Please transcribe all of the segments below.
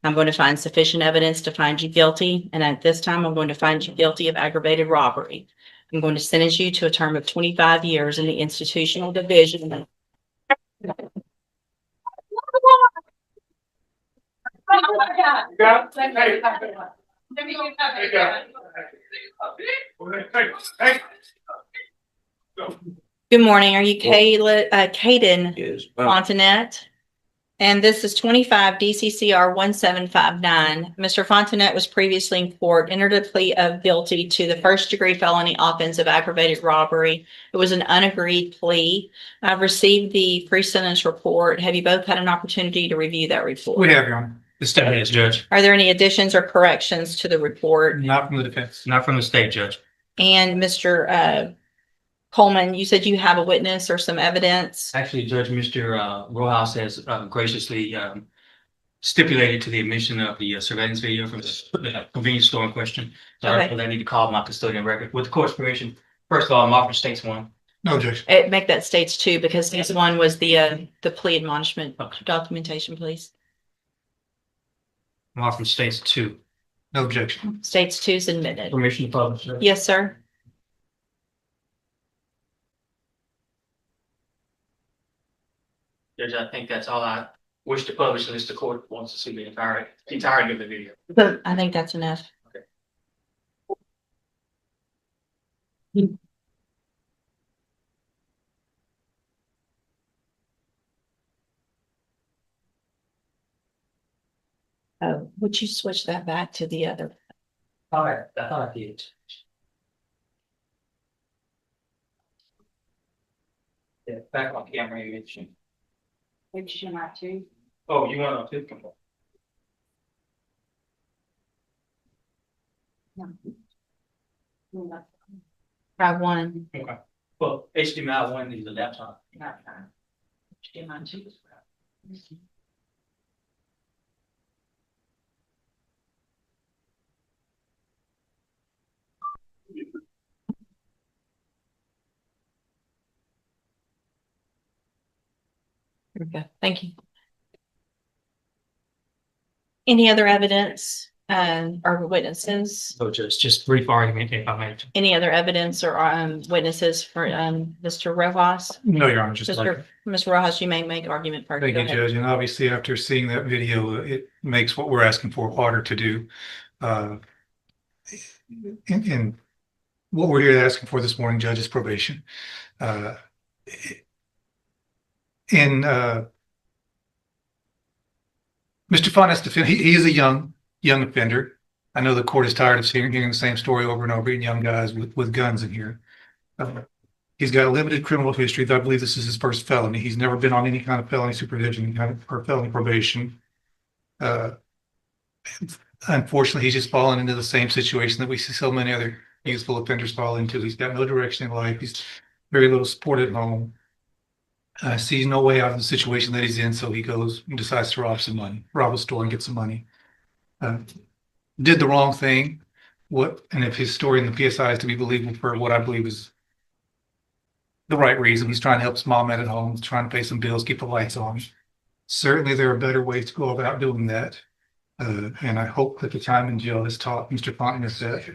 I'm going to find sufficient evidence to find you guilty, and at this time, I'm going to find you guilty of aggravated robbery. I'm going to sentence you to a term of 25 years in the institutional division. Good morning. Are you Caden Yes. Fontanet? And this is 25 DCCR 1759. Mr. Fontanet was previously in court, entered a plea of guilty to the first-degree felony offense of aggravated robbery. It was an unagreed plea. I've received the pre-sentence report. Have you both had an opportunity to review that report? We have, Your Honor. The state is, Judge. Are there any additions or corrections to the report? Not from the defense. Not from the state, Judge. And Mr. Coleman, you said you have a witness or some evidence. Actually, Judge, Mr. Rojas has graciously stipulated to the admission of the surveillance video from the convenience store in question. So I Okay. don't need to call my custodian record. With the court's permission, first of all, I'm offering states one. No objection. Make that states two, because this one was the plea admonishment documentation, please. I'm offering states two. No objection. States two is admitted. Permission to publish. Judge. Yes, sir. Judge, I think that's all I wish to publish unless the court wants to see the entirety of the video. I think that's enough. Okay. Oh, would you switch that back to the other? All right, I thought I did. Yeah, back on camera image. Which you might too. Oh, you want to? Try one. Okay. Well, HDMI one is the laptop. HDMI two. There we go. Thank you. Any other evidence, or witnesses? So just brief argument if I may. Any other evidence or witnesses for Mr. Rojas? No, Your Honor, just like. Mr. Rojas, you may make argument first. Thank Go you, ahead. Judge. And obviously, after seeing that video, it makes what we're asking for harder to do. And what we're here asking for this morning, Judge, is probation. Mr. Fontainet's defense, he is a young offender. I know the court is tired of hearing the same story over and over, and young guys with guns in here. He's got a limited criminal history. I believe this is his first felony. He's never been on any kind of felony supervision, or felony probation. Unfortunately, he's just fallen into the same situation that we see so many other youthful offenders fall into. He's got no direction in life. He's very little support at home. Sees no way out of the situation that he's in, so he goes and decides to rob a store and get some money. Did the wrong thing. And if his story in the PSI is to be believable for what I believe is the right reason, he's trying to help his mom at home, trying to pay some bills, keep the lights on. Certainly, there are better ways to go about doing that. And I hope that the time in jail has taught Mr. Fontanet that.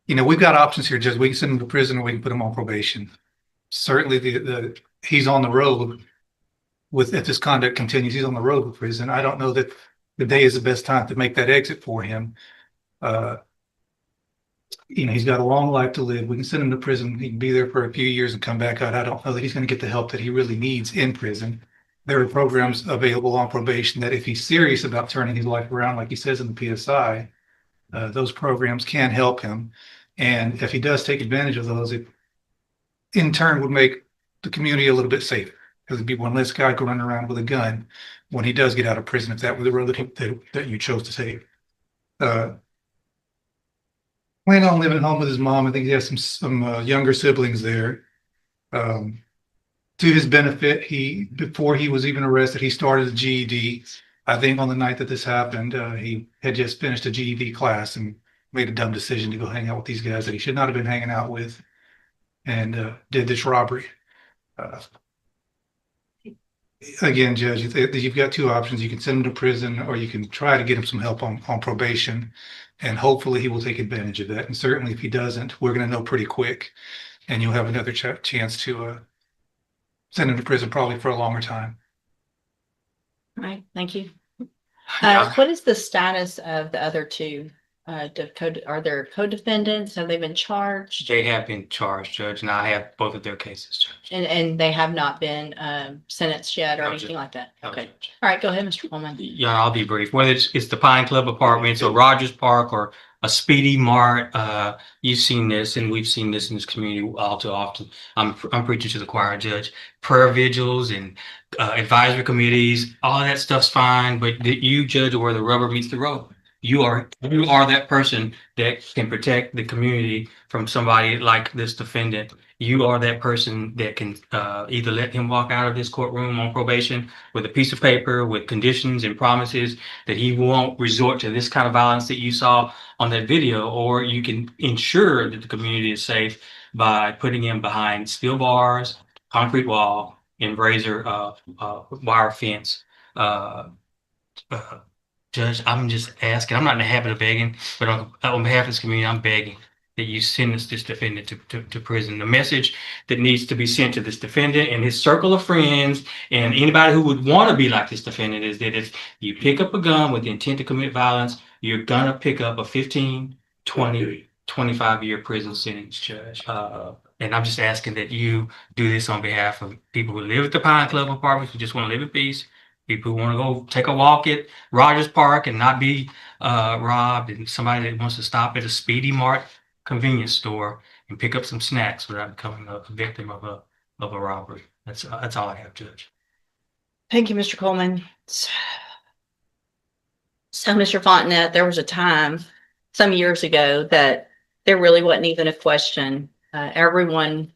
We've got options here, Judge. We can send him to prison or we can put him on probation. Certainly, he's on the road if this conduct continues, he's on the road with prison. I don't know that the day is the best time to make that exit for him. He's got a long life to live. We can send him to prison. He can be there for a few years and come back out. I don't know that he's going to get the help that he really needs in prison. There are programs available on probation that if he's serious about turning his life around, like he says in the PSI, those programs can help him. And if he does take advantage of those, it in turn would make the community a little bit safer, because there'd be one less guy going around with a gun when he does get out of prison, if that were the road that you chose to take. Planning on living at home with his mom. I think he has some younger siblings there. To his benefit, before he was even arrested, he started a GED. I think on the night that this happened, he had just finished a GED class and made a dumb decision to go hang out with these guys that he should not have been hanging out with, and did this robbery. again, Judge, you've got two options. You can send him to prison or you can try to get him some help on probation. And hopefully he will take advantage of that. And certainly if he doesn't, we're going to know pretty quick. And you'll have another chance to send him to prison probably for a longer time. All right, thank you. Yeah. What is the status of the other two? Are there co-defendants? Have they been charged? They have been charged, Judge, and I have both of their cases, Judge. And they have not been sentenced yet or No, anything Judge. like that? No, Okay. Judge. All right, go ahead, Mr. Coleman. Yeah, I'll be brief. Whether it's the Pine Club Apartments or Rogers Park or a Speedy Mart, you've seen this and we've seen this in this community all too often. I'm preaching to the choir, Judge. Prayer vigils and advisory committees, all of that stuff's fine, but you, Judge, are where the rubber meets the road. You are that person that can protect the community from somebody like this defendant. You are that person that can either let him walk out of this courtroom on probation with a piece of paper with conditions and promises that he won't resort to this kind of violence that you saw on that video, or you can ensure that the community is safe by putting him behind steel bars, concrete wall, and razor wire fence. Judge, I'm just asking, I'm not in the habit of begging, but on behalf of this community, I'm begging that you send this defendant to prison. The message that needs to be sent to this defendant and his circle of friends and anybody who would want to be like this defendant is that if you pick up a gun with the intent to commit violence, you're gonna pick up a 15, 20, 25-year prison sentence, Judge. And I'm just asking that you do this on behalf of people who live at the Pine Club Apartments, who just want to live in peace, people who want to go take a walk at Rogers Park and not be robbed, and somebody that wants to stop at a Speedy Mart convenience store and pick up some snacks without becoming a victim of a robbery. That's all I have, Judge. Thank you, Mr. Coleman. So, Mr. Fontenette, there was a time some years ago that there really wasn't even a question. Everyone,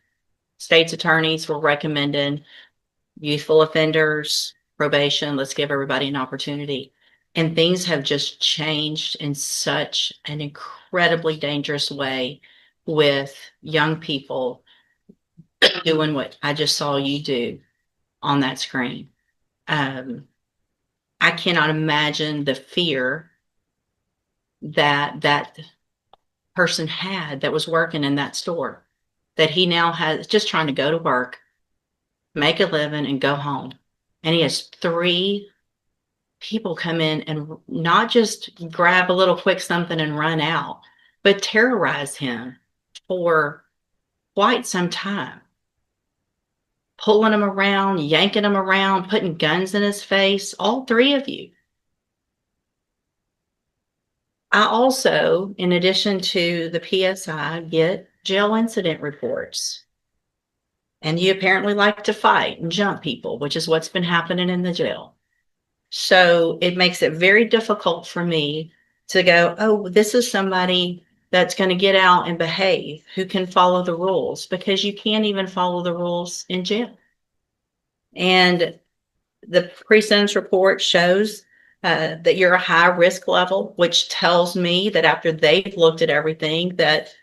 state's attorneys were recommending youthful offenders, probation. Let's give everybody an opportunity. And things have just changed in such an incredibly dangerous way with young people doing what I just saw you do on that screen. I cannot imagine the fear that person had that was working in that store, that he now has, just trying to go to work, make a living, and go home. And he has 3 people come in and not just grab a little quick something and run out, but terrorize him for quite some time. Pulling him around, yanking him around, putting guns in his face, all 3 of you. I also, in addition to the PSI, get jail incident reports. And you apparently like to fight and jump people, which is what's been happening in the jail. So it makes it very difficult for me to go, oh, this is somebody that's going to get out and behave, who can follow the rules, because you can't even follow the rules in jail. And the pre-sentence report shows that you're a high risk level, which tells me that after they've looked at everything, that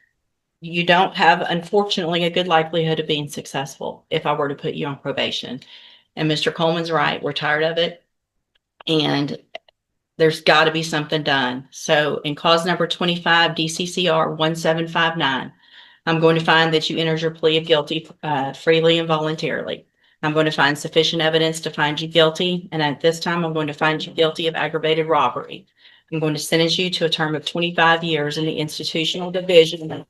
you don't have, unfortunately, a good likelihood of being successful if I were to put you on probation. And Mr. Coleman's right. We're tired of it. And there's got to be something done. So in cause number 25, DCCR 1759, I'm going to find that you entered your plea of guilty freely and voluntarily. I'm going to find sufficient evidence to find you guilty. And at this time, I'm going to find you guilty of aggravated robbery. I'm going to sentence you to a term of 25 years in the institutional division. I'm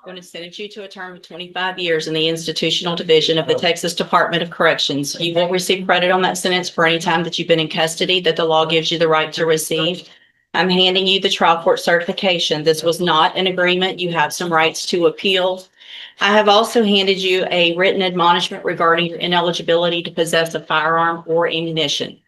going to sentence you to a term of 25 years in the institutional division of the Texas Department of Corrections. You will receive credit on that sentence for any time that you've been in custody that the law gives you the right to receive. I'm handing you the trial court certification. This was not an agreement. You have some rights to appeal. I have also handed you a written admonishment regarding your ineligibility to possess a firearm or ammunition.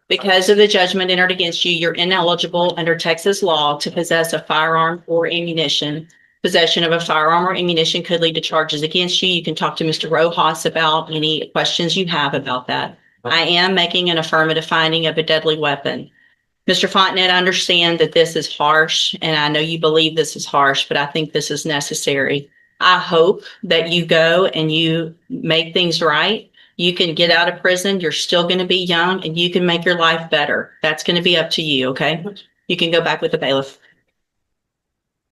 Because of the judgment entered against you, you're ineligible under Texas law to possess a firearm or ammunition. Possession of a firearm or ammunition could lead to charges against you. You can talk to Mr. Rojas about any questions you have about that. I am making an affirmative finding of a deadly weapon. Mr. Fontenette, I understand that this is harsh, and I know you believe this is harsh, but I think this is necessary. I hope that you go and you make things right. You can get out of prison. You're still going to be young, and you can make your life better. That's going to be up to you, okay? You can go back with the bailiff.